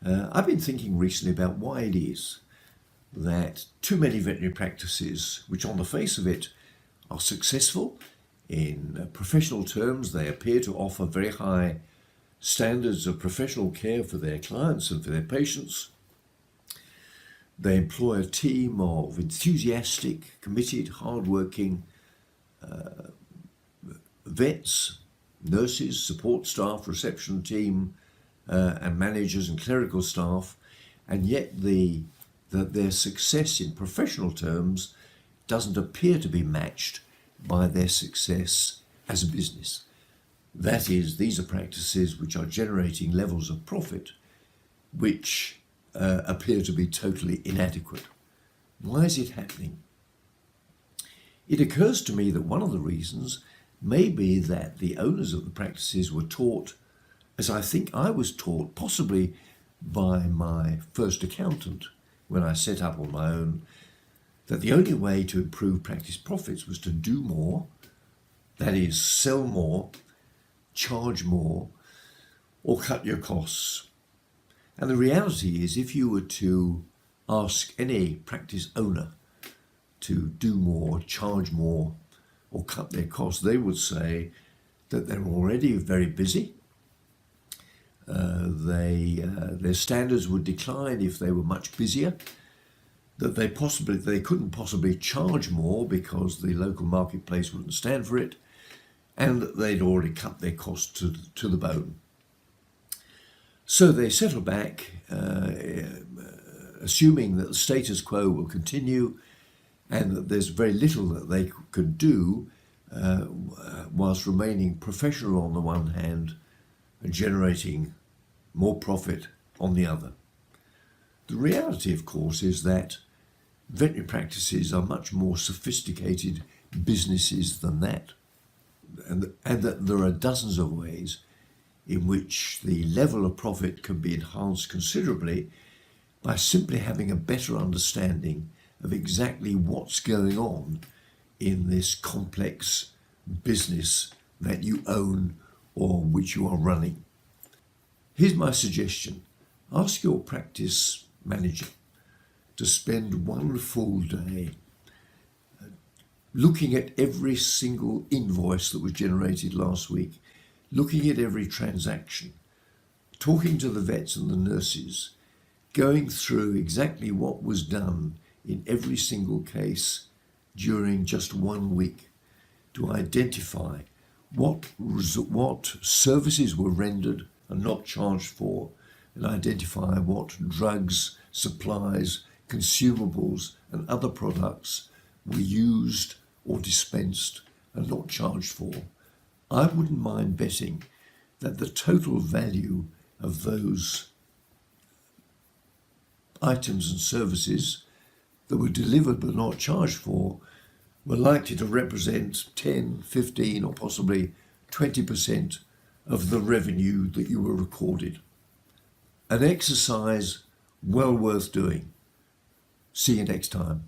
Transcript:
I've been thinking recently about why it is that too many veterinary practices, which on the face of it are successful in professional terms, they appear to offer very high standards of professional care for their clients and for their patients. They employ a team of enthusiastic, committed, hardworking vets, nurses, support staff, reception team, and managers and clerical staff, and yet their success in professional terms doesn't appear to be matched by their success as a business. That is, these are practices which are generating levels of profit which appear to be totally inadequate. Why is it happening? It occurs to me that one of the reasons may be that the owners of the practices were taught, as I think I was taught, possibly by my first accountant when I set up on my own, that the only way to improve practice profits was to do more, that is, sell more, charge more, or cut your costs. And the reality is, if you were to ask any practice owner to do more, charge more, or cut their costs, they would say that they're already very busy. Their standards would decline if they were much busier, that they couldn't possibly charge more because the local marketplace wouldn't stand for it, and that they'd already cut their costs to the bone. So they settle back, assuming that the status quo will continue and that there's very little that they could do whilst remaining professional on the one hand and generating more profit on the other. The reality, of course, is that veterinary practices are much more sophisticated businesses than that, and that there are dozens of ways in which the level of profit can be enhanced considerably by simply having a better understanding of exactly what's going on in this complex business that you own or which you are running. Here's my suggestion. Ask your practice manager to spend one full day looking at every single invoice that was generated last week, looking at every transaction, talking to the vets and the nurses, going through exactly what was done in every single case during just 1 week to identify what services were rendered and not charged for, and identify what drugs, supplies, consumables and other products were used or dispensed and not charged for. I wouldn't mind betting that the total value of those items and services that were delivered but not charged for were likely to represent 10, 15 or possibly 20% of the revenue that you were recorded. An exercise well worth doing. See you next time.